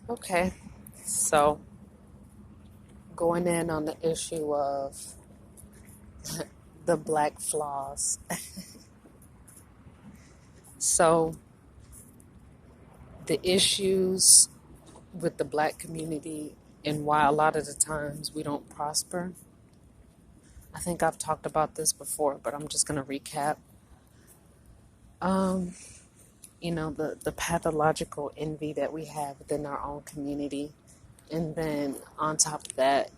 Okay, so going in on the issue of the Blaque Flawz. So, the issues with the black community and why a lot of the times we don't prosper. I think I've talked about this before, but I'm just going to recap. Um, the pathological envy that we have within our own community. And then on top of that,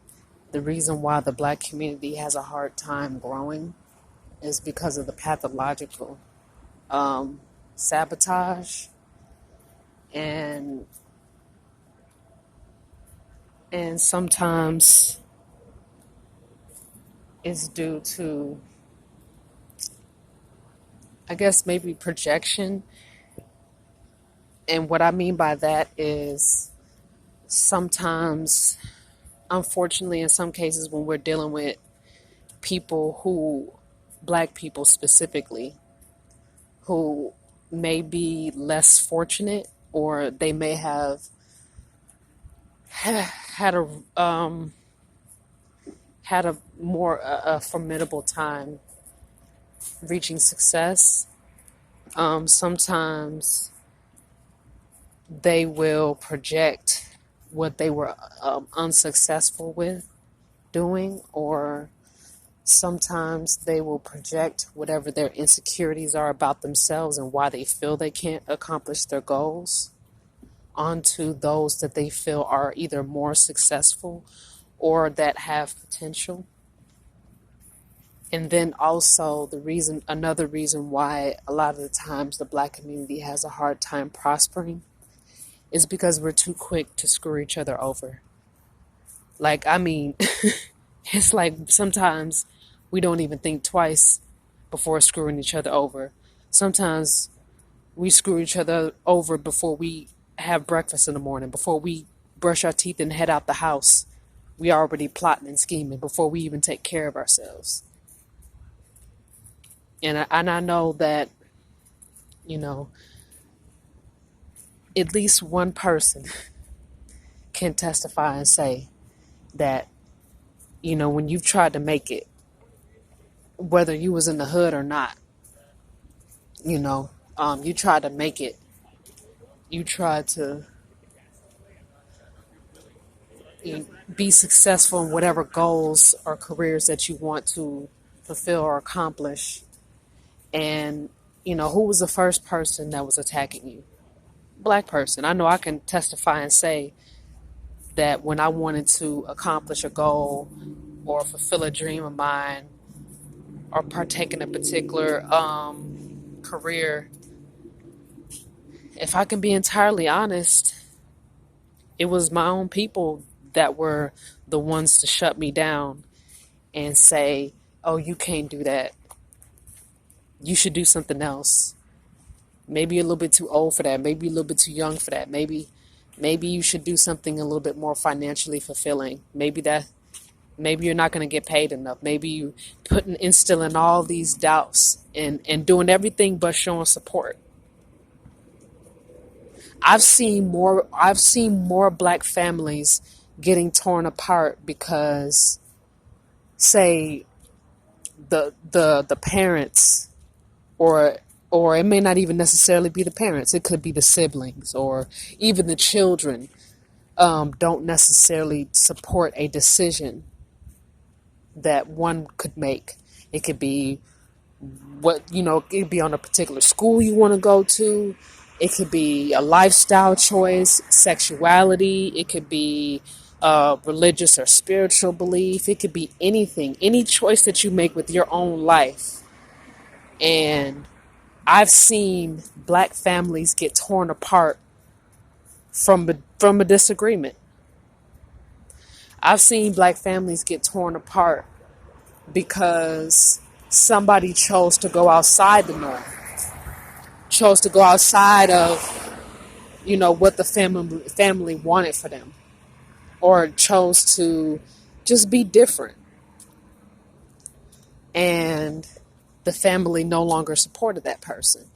the reason why the black community has a hard time growing is because of the pathological um, sabotage and sometimes it's due to, I guess, maybe projection. And what I mean by that is sometimes, unfortunately, in some cases, when we're dealing with people who, black people specifically, who may be less fortunate or they may have had a more a formidable time reaching success. Sometimes they will project what they were unsuccessful with doing, or sometimes they will project whatever their insecurities are about themselves and why they feel they can't accomplish their goals onto those that they feel are either more successful or that have potential. And then also another reason why a lot of the times the black community has a hard time prospering is because we're too quick to screw each other over. Like, I mean, it's like sometimes we don't even think twice before screwing each other over. Sometimes we screw each other over before we have breakfast in the morning, before we brush our teeth and head out the house. We already plotting and scheming before we even take care of ourselves. And I know that, you know, at least one person can testify and say that, when you've tried to make it, whether you was in the hood or not, you tried to make it. You tried to be successful in whatever goals or careers that you want to fulfill or accomplish. And, who was the first person that was attacking you? Black person. I know I can testify and say that when I wanted to accomplish a goal or fulfill a dream of mine or partake in a particular career, if I can be entirely honest, it was my own people that were the ones to shut me down and say, oh, you can't do that. You should do something else. Maybe you're a little bit too old for that. Maybe you're a little bit too young for that. Maybe you should do something a little bit more financially fulfilling. Maybe you're not going to get paid enough. Maybe you instilling all these doubts and doing everything but showing support. I've seen more black families getting torn apart because, say, the parents, or it may not even necessarily be the parents. It could be the siblings or even the children, don't necessarily support a decision that one could make. It could be it could be on a particular school you want to go to. It could be a lifestyle choice, sexuality. It could be religious or spiritual belief. It could be anything, any choice that you make with your own life. And I've seen black families get torn apart from a disagreement. I've seen black families get torn apart because somebody chose to go outside the norm, chose to go outside of what the family wanted for them, or chose to just be different, and the family no longer supported that person.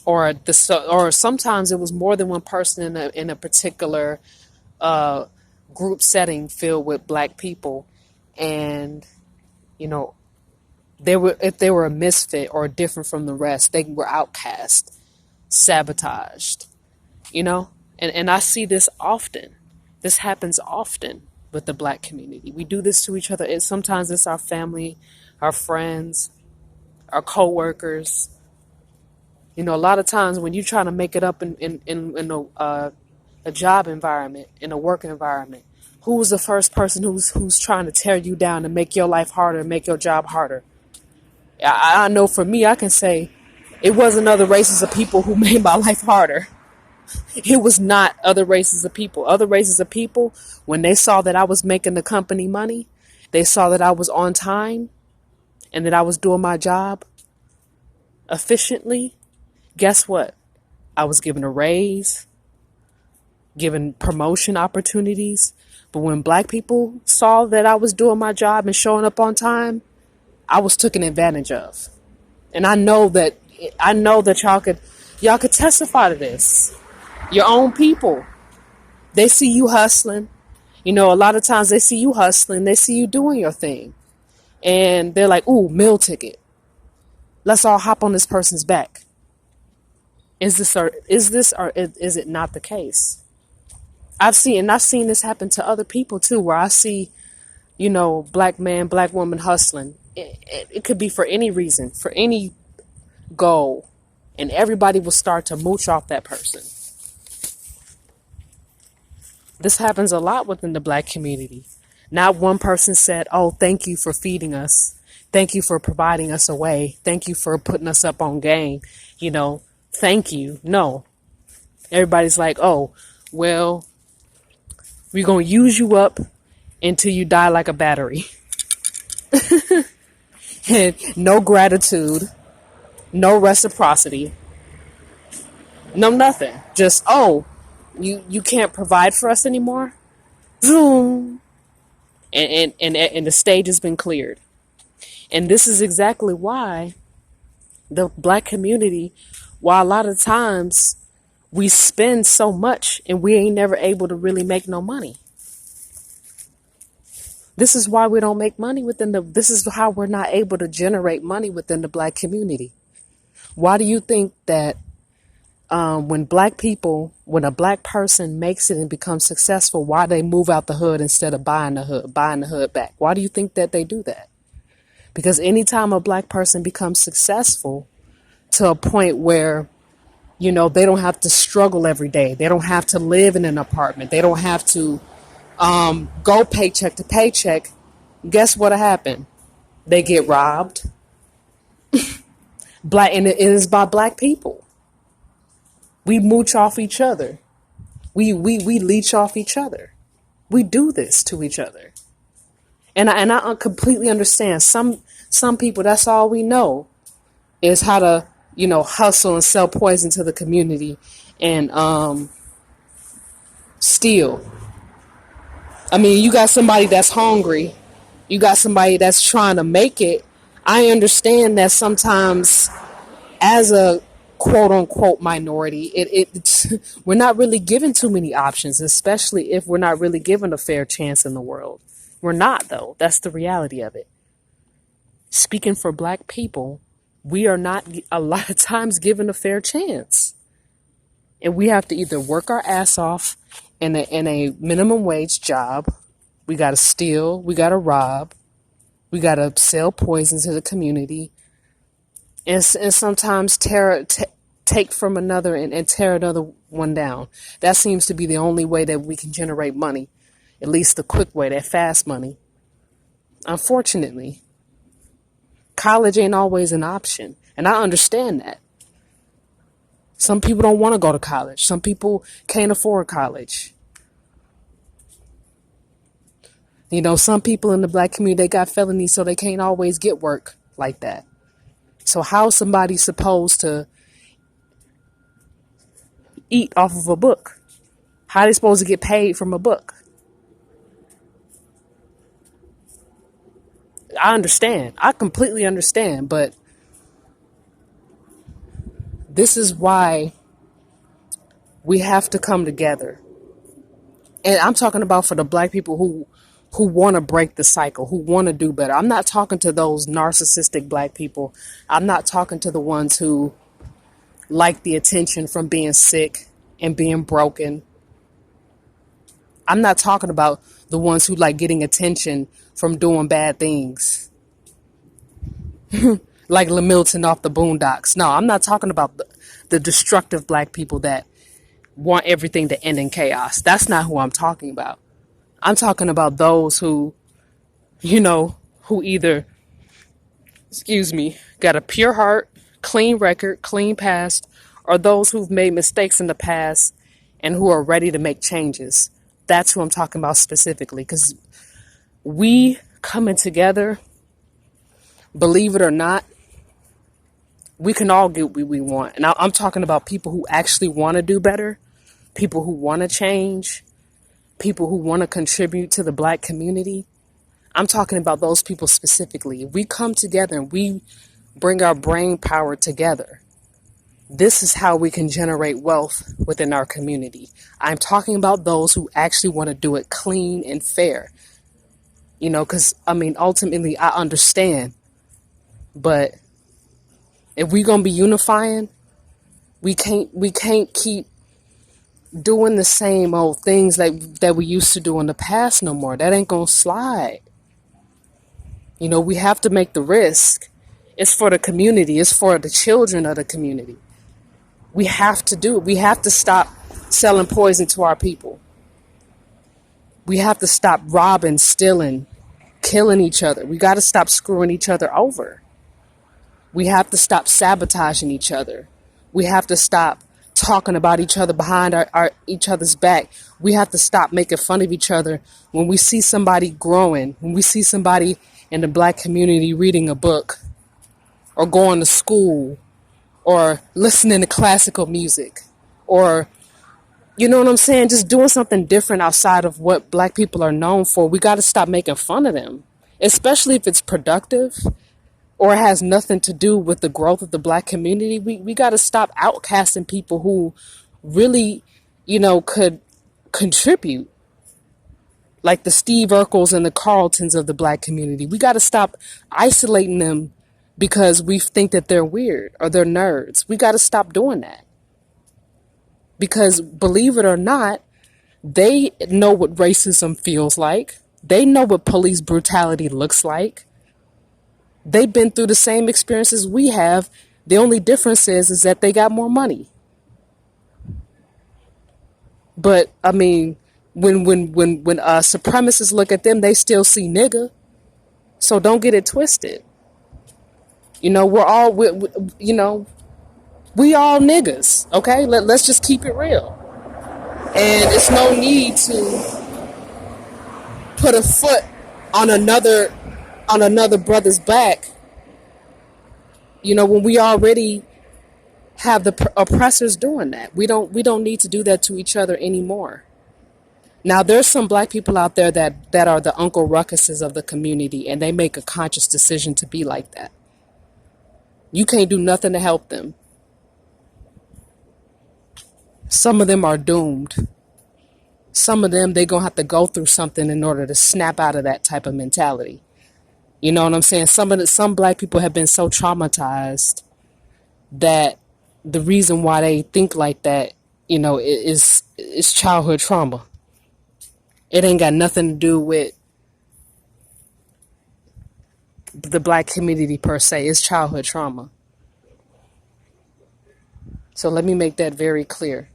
or sometimes it was more than one person in a particular uh, group setting filled with black people, and you know they were if they were a misfit or different from the rest, they were outcast, sabotaged, you know. And I see this often. This happens often with the black community. We do this to each other. Sometimes it's our family, our friends, our coworkers. You know, a lot of times when you're trying to make it up in a job environment, in a work environment, who's the first person who's trying to tear you down and make your life harder and make your job harder? I know for me, I can say it wasn't other races of people who made my life harder. It was not other races of people. Other races of people, when they saw that I was making the company money, they saw that I was on time and that I was doing my job efficiently. Guess what? I was given a raise, given promotion opportunities. But when black people saw that I was doing my job and showing up on time, I was taken advantage of. And I know that y'all could testify to this. Your own people. They see you hustling. You know, a lot of times they see you hustling, they see you doing your thing. And they're like, "Ooh, meal ticket. Let's all hop on this person's back." Is it not the case? I've seen this happen to other people too, where I see, black man, black woman hustling. It could be for any reason, for any goal, and everybody will start to mooch off that person. This happens a lot within the black community. Not one person said, "Oh, thank you for feeding us. Thank you for providing us a way. Thank you for putting us up on game. You know, thank you." No, everybody's like, "Oh, well, we're going to use you up until you die like a battery." And no gratitude, no reciprocity, no nothing. Just, "Oh, you can't provide for us anymore." Zoom. And the stage has been cleared. And this is exactly why the black community, while a lot of times we spend so much and we ain't never able to really make no money. This is why we don't make money this is how we're not able to generate money within the black community. Why do you think that when a black person makes it and becomes successful, why they move out the hood instead of buying the hood back? Why do you think that they do that? Because anytime a black person becomes successful to a point where, they don't have to struggle every day. They don't have to live in an apartment. They don't have to go paycheck to paycheck. Guess what happened? They get robbed. And it is by black people. We mooch off each other. We leech off each other. We do this to each other. And I completely understand. Some people, that's all we know is how to, hustle and sell poison to the community and steal. I mean, you got somebody that's hungry. You got somebody that's trying to make it. I understand that sometimes as a quote unquote minority, it's we're not really given too many options, especially if we're not really given a fair chance in the world. We're not, though. That's the reality of it. Speaking for black people, we are not a lot of times given a fair chance. And we have to either work our ass off in a minimum wage job. We got to steal. We got to rob. We got to sell poison to the community. And sometimes take from another and tear another one down. That seems to be the only way that we can generate money. At least the quick way, that fast money. Unfortunately, college ain't always an option. And I understand that. Some people don't want to go to college. Some people can't afford college. Some people in the black community, they got felonies, so they can't always get work like that. So how's somebody supposed to eat off of a book? How are they supposed to get paid from a book? I understand. I completely understand. But This is why we have to come together. And I'm talking about for the black people who want to break the cycle, who want to do better. I'm not talking to those narcissistic black people. I'm not talking to the ones who like the attention from being sick and being broken. I'm not talking about the ones who like getting attention from doing bad things, like Lamilton off the Boondocks. No, I'm not talking about the destructive black people that want everything to end in chaos. That's not who I'm talking about. I'm talking about those who, who either, got a pure heart, clean record, clean past, or those who've made mistakes in the past and who are ready to make changes. That's who I'm talking about specifically, because we coming together, believe it or not, we can all get what we want. And I'm talking about people who actually want to do better, people who want to change, people who want to contribute to the black community. I'm talking about those people specifically. If we come together and we bring our brain power together, this is how we can generate wealth within our community. I'm talking about those who actually want to do it clean and fair. Because, ultimately, I understand. But if we're going to be unifying, we can't keep doing the same old things that we used to do in the past no more. That ain't going to slide. We have to make the risk. It's for the community. It's for the children of the community. We have to do it. We have to stop selling poison to our people. We have to stop robbing, stealing, killing each other. We got to stop screwing each other over. We have to stop sabotaging each other. We have to stop talking about each other behind each other's back. We have to stop making fun of each other when we see somebody growing, when we see somebody in the black community reading a book or going to school or listening to classical music or, you know what I'm saying, just doing something different outside of what black people are known for. We got to stop making fun of them, especially if it's productive or has nothing to do with the growth of the black community. We got to stop outcasting people who really, could contribute, like the Steve Urkels and the Carltons of the black community. We got to stop isolating them because we think that they're weird or they're nerds. We got to stop doing that. Because believe it or not, they know what racism feels like. They know what police brutality looks like. They've been through the same experiences we have. The only difference is that they got more money. But when supremacists look at them, they still see nigga. So don't get it twisted. We're all we all niggas. Okay, let's just keep it real. And it's no need to put a foot on another brother's back, when we already have the oppressors doing that. We don't need to do that to each other anymore. Now, there's some black people out there that are the Uncle Ruckuses of the community, and they make a conscious decision to be like that. You can't do nothing to help them. Some of them are doomed. Some of them, they're going to have to go through something in order to snap out of that type of mentality. You know what I'm saying? Some black people have been so traumatized that the reason why they think like that, is childhood trauma. It ain't got nothing to do with the black community per se. It's childhood trauma. So let me make that very clear.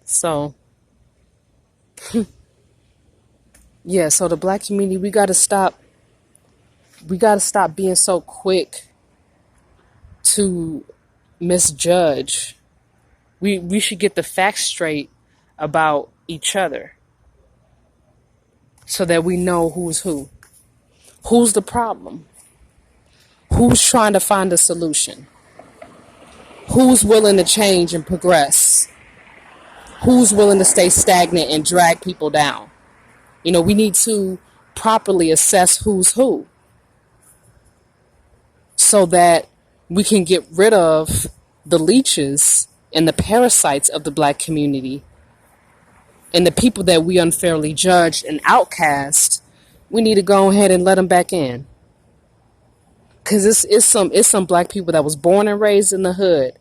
So yeah, so the black community, we got to stop being so quick to misjudge. We should get the facts straight about each other so that we know who's who. Who's the problem? Who's trying to find a solution? Who's willing to change and progress? Who's willing to stay stagnant and drag people down? We need to properly assess who's who so that we can get rid of the leeches and the parasites of the black community and the people that we unfairly judged and outcast, we need to go ahead and let them back in. Cause it's some black people that was born and raised in the hood,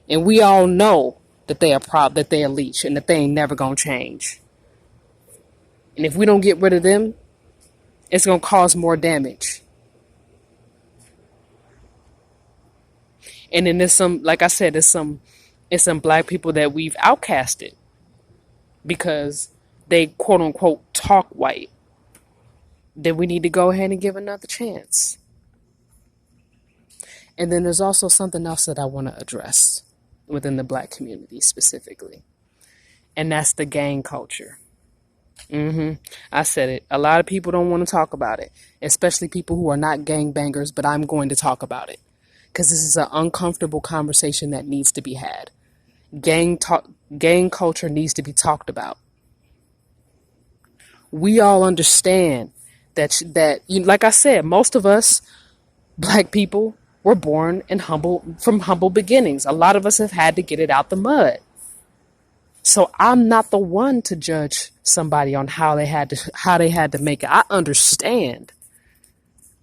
and we all know that they are leech and that they ain't never gonna change. And if we don't get rid of them, it's gonna cause more damage. And then there's some, like I said, it's some black people that we've outcasted because they quote unquote talk white. Then we need to go ahead and give another chance. And then there's also something else that I want to address within the black community specifically, and that's the gang culture. I said it. A lot of people don't want to talk about it, especially people who are not gang bangers, but I'm going to talk about it because this is an uncomfortable conversation that needs to be had. Gang culture needs to be talked about. We all understand that like I said, most of us black people were born in humble beginnings. A lot of us have had to get it out the mud. So I'm not the one to judge somebody on how they had to make it. I understand.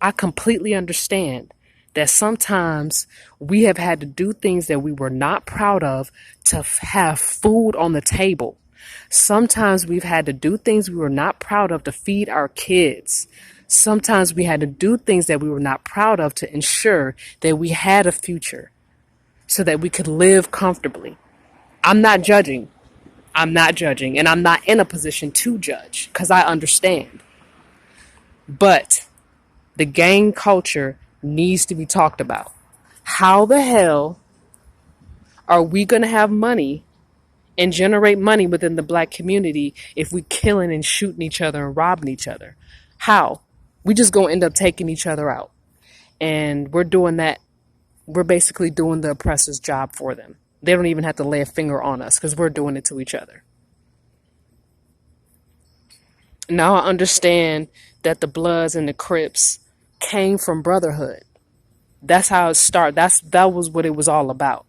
I completely understand that sometimes we have had to do things that we were not proud of to have food on the table. Sometimes we've had to do things we were not proud of to feed our kids. Sometimes we had to do things that we were not proud of to ensure that we had a future so that we could live comfortably. I'm not judging. And I'm not in a position to judge because I understand. But the gang culture needs to be talked about. How the hell are we going to have money and generate money within the black community if we killing and shooting each other and robbing each other? How? We just going to end up taking each other out. And we're doing that. We're basically doing the oppressor's job for them. They don't even have to lay a finger on us because we're doing it to each other. Now I understand that the Bloods and the Crips came from brotherhood. That's how it started. That was what it was all about.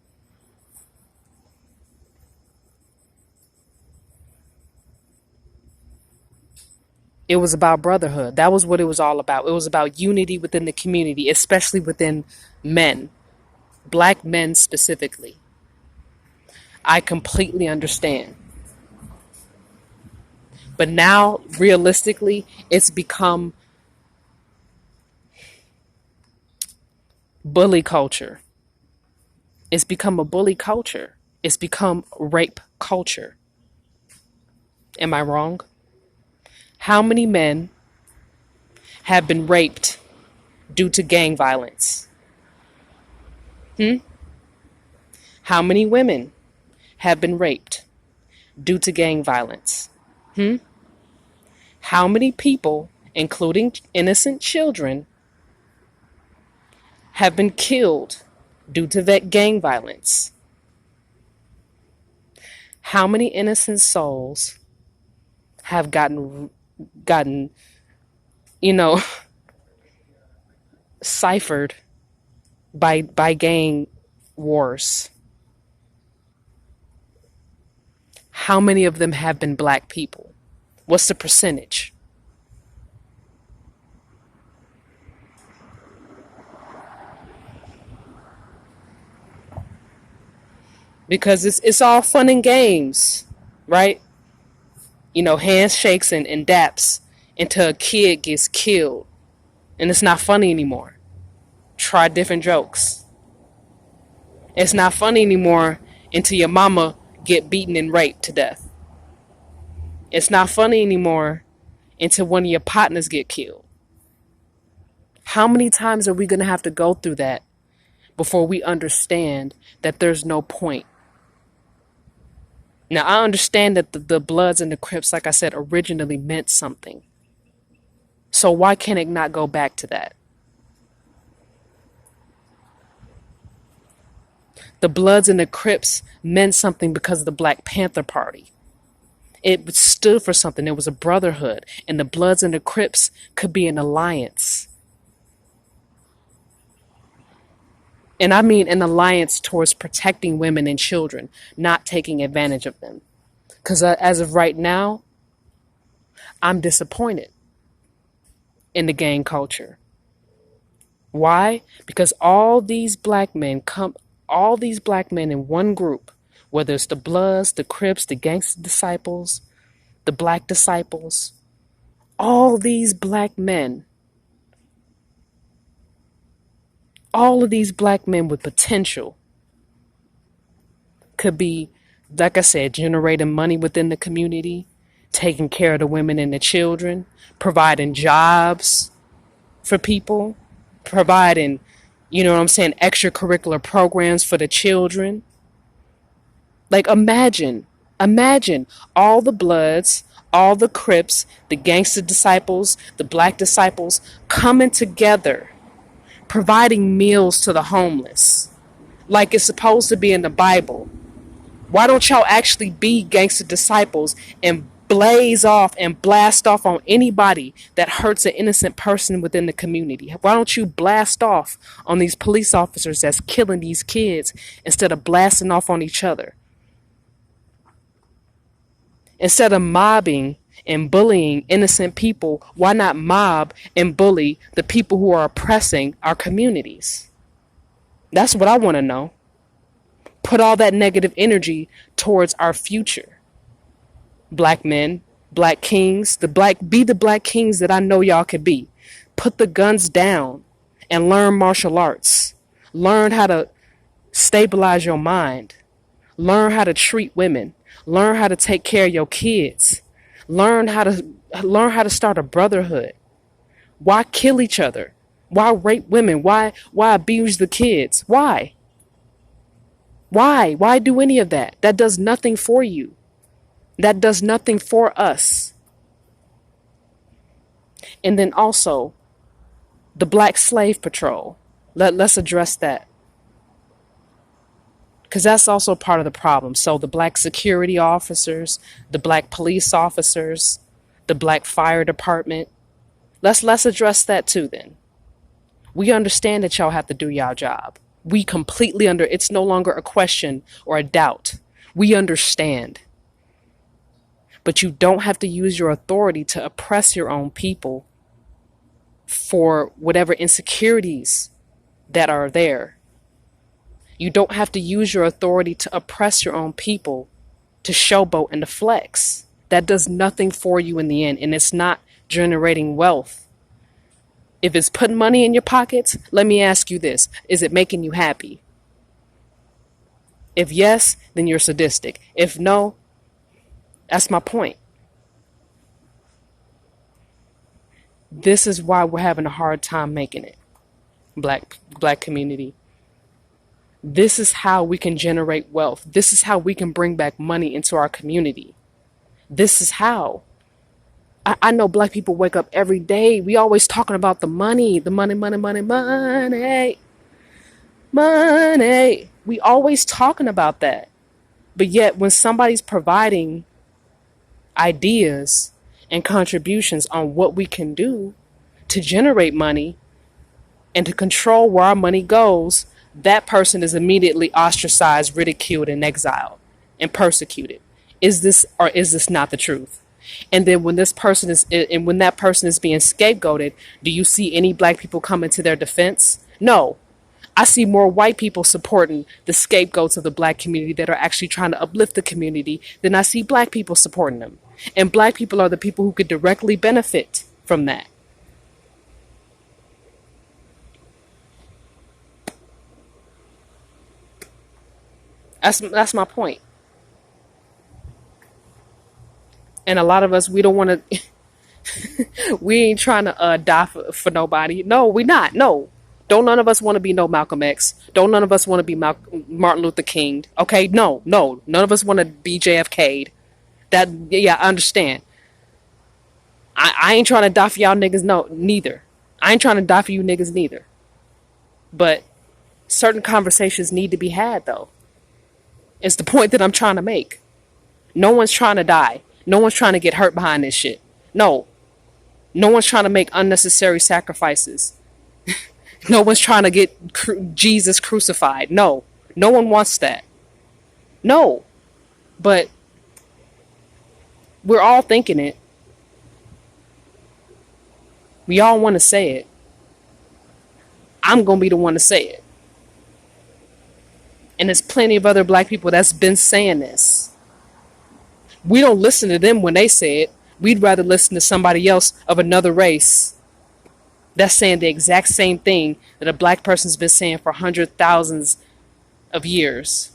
It was about brotherhood. That was what it was all about. It was about unity within the community, especially within men, black men specifically. I completely understand. But now, realistically, it's become bully culture. It's become a bully culture. It's become rape culture. Am I wrong? How many men have been raped due to gang violence? How many women have been raped due to gang violence? How many people, including innocent children, have been killed due to that gang violence? How many innocent souls have gotten ciphered by gang wars? How many of them have been black people? What's the percentage? Because it's all fun and games, right? Handshakes and daps until a kid gets killed. And it's not funny anymore. Try different jokes. It's not funny anymore until your mama get beaten and raped to death. It's not funny anymore until one of your partners get killed. How many times are we going to have to go through that before we understand that there's no point? Now, I understand that the Bloods and the Crips, like I said, originally meant something. So why can't it not go back to that? The Bloods and the Crips meant something because of the Black Panther Party. It stood for something. It was a brotherhood. And the Bloods and the Crips could be an alliance. And I mean an alliance towards protecting women and children, not taking advantage of them. Because as of right now, I'm disappointed in the gang culture. Why? Because all these black men in one group, whether it's the Bloods, the Crips, the Gangsta Disciples, the Black Disciples, all these black men, all of these black men with potential could be, like I said, generating money within the community, taking care of the women and the children, providing jobs for people, providing, you know what I'm saying, extracurricular programs for the children. Like imagine all the Bloods, all the Crips, the Gangster Disciples, the Black Disciples coming together, providing meals to the homeless, like it's supposed to be in the Bible. Why don't y'all actually be gangster disciples and blaze off and blast off on anybody that hurts an innocent person within the community? Why don't you blast off on these police officers that's killing these kids instead of blasting off on each other? Instead of mobbing and bullying innocent people, why not mob and bully the people who are oppressing our communities? That's what I want to know. Put all that negative energy towards our future. Black men, black kings, be the black kings that I know y'all could be. Put the guns down and learn martial arts. Learn how to stabilize your mind. Learn how to treat women. Learn how to take care of your kids. Learn how to start a brotherhood. Why kill each other? Why rape women? Why abuse the kids? Why? Why? Why do any of that? That does nothing for you. That does nothing for us. And then also, the Black Slave Patrol. Let's address that. Because that's also part of the problem. So the black security officers, the black police officers, the black fire department. Let's address that too then. We understand that y'all have to do y'all job. We completely it's no longer a question or a doubt. We understand. But you don't have to use your authority to oppress your own people for whatever insecurities that are there. You don't have to use your authority to oppress your own people, to showboat and to flex. That does nothing for you in the end, and it's not generating wealth. If it's putting money in your pockets, let me ask you this. Is it making you happy? If yes, then you're sadistic. If no, that's my point. This is why we're having a hard time making it, black community. This is how we can generate wealth. This is how we can bring back money into our community. This is how. I know black people wake up every day. We always talking about the money. We always talking about that. But yet when somebody's providing ideas and contributions on what we can do to generate money and to control where our money goes, that person is immediately ostracized, ridiculed, and exiled and persecuted. Is this or is this not the truth? And then when that person is being scapegoated, do you see any black people coming to their defense? No. I see more white people supporting the scapegoats of the black community that are actually trying to uplift the community than I see black people supporting them. And black people are the people who could directly benefit from that. That's my point. And a lot of us, we don't want to, we ain't trying to die for nobody. No, we not. No. Don't none of us want to be no Malcolm X. Don't none of us want to be Martin Luther King. Okay, no. None of us want to be JFK'd. Yeah, I understand. I ain't trying to die for y'all niggas, no, neither. I ain't trying to die for you niggas, neither. But certain conversations need to be had, though. It's the point that I'm trying to make. No one's trying to die. No one's trying to get hurt behind this shit. No. No one's trying to make unnecessary sacrifices. No one's trying to get Jesus crucified. No, no one wants that. No, but we're all thinking it. We all want to say it. I'm going to be the one to say it. And there's plenty of other black people that's been saying this. We don't listen to them when they say it. We'd rather listen to somebody else of another race that's saying the exact same thing that a black person's been saying for hundreds, thousands of years.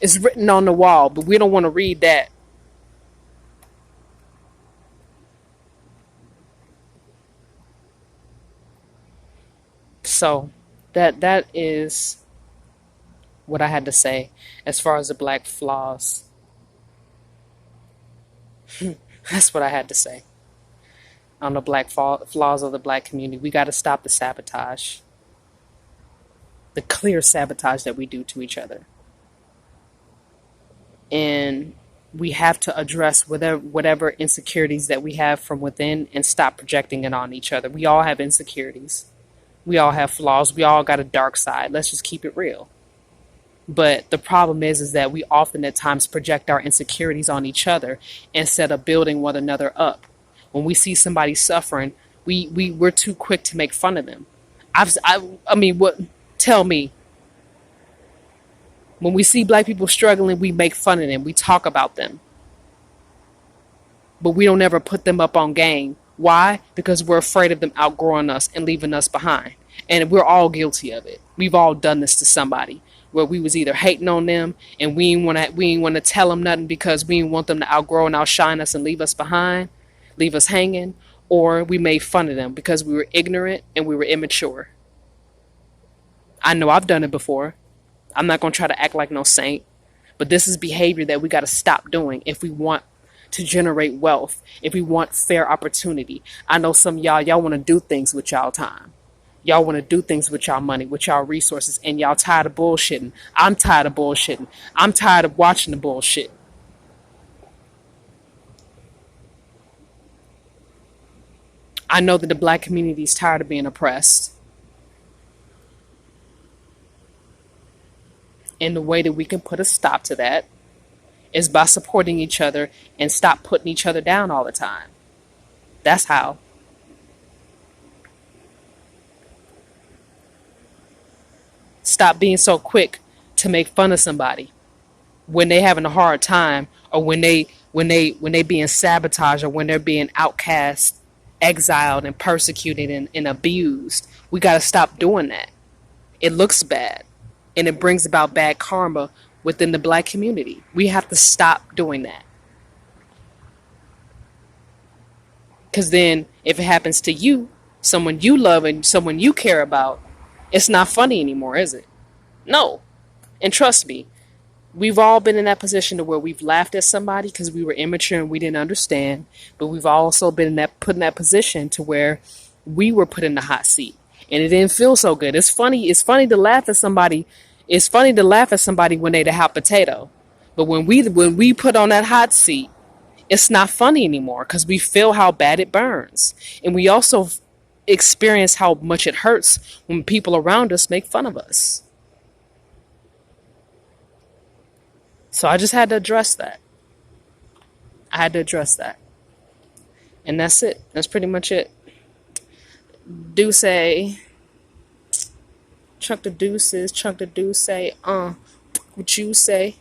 It's written on the wall, but we don't want to read that. So that is what I had to say as far as the Blaque Flawz. That's what I had to say on the flaws of the black community. We got to stop the sabotage, the clear sabotage that we do to each other. And we have to address whatever insecurities that we have from within and stop projecting it on each other. We all have insecurities. We all have flaws. We all got a dark side. Let's just keep it real. But the problem is that we often at times project our insecurities on each other instead of building one another up. When we see somebody suffering, we're too quick to make fun of them. I mean, what? Tell me. When we see black people struggling, we make fun of them. We talk about them. But we don't ever put them up on game. Why? Because we're afraid of them outgrowing us and leaving us behind. And we're all guilty of it. We've all done this to somebody where we was either hating on them and we ain't want to tell them nothing because we didn't want them to outgrow and outshine us and leave us behind, leave us hanging, or we made fun of them because we were ignorant and we were immature. I know I've done it before. I'm not going to try to act like no saint, but this is behavior that we got to stop doing if we want to generate wealth, if we want fair opportunity. I know some of y'all want to do things with y'all time. Y'all want to do things with y'all money, with y'all resources, and y'all tired of bullshitting. I'm tired of bullshitting. I'm tired of watching the bullshit. I know that the black community is tired of being oppressed. And the way that we can put a stop to that is by supporting each other and stop putting each other down all the time. That's how. Stop being so quick to make fun of somebody when they having a hard time, or when they being sabotaged, or when they're being outcast, exiled, and persecuted and abused. We got to stop doing that. It looks bad, and it brings about bad karma within the black community. We have to stop doing that. Because then if it happens to you, someone you love and someone you care about, it's not funny anymore, is it? No. And trust me, we've all been in that position to where we've laughed at somebody because we were immature and we didn't understand. But we've also been put in that position to where we were put in the hot seat. And it didn't feel so good. It's funny to laugh at somebody. It's funny to laugh at somebody when they the hot potato. But when we put on that hot seat, it's not funny anymore because we feel how bad it burns. And we also experience how much it hurts when people around us make fun of us. So I just had to address that. I had to address that. And that's it. That's pretty much it. Do say, chunk the deuces, what you say?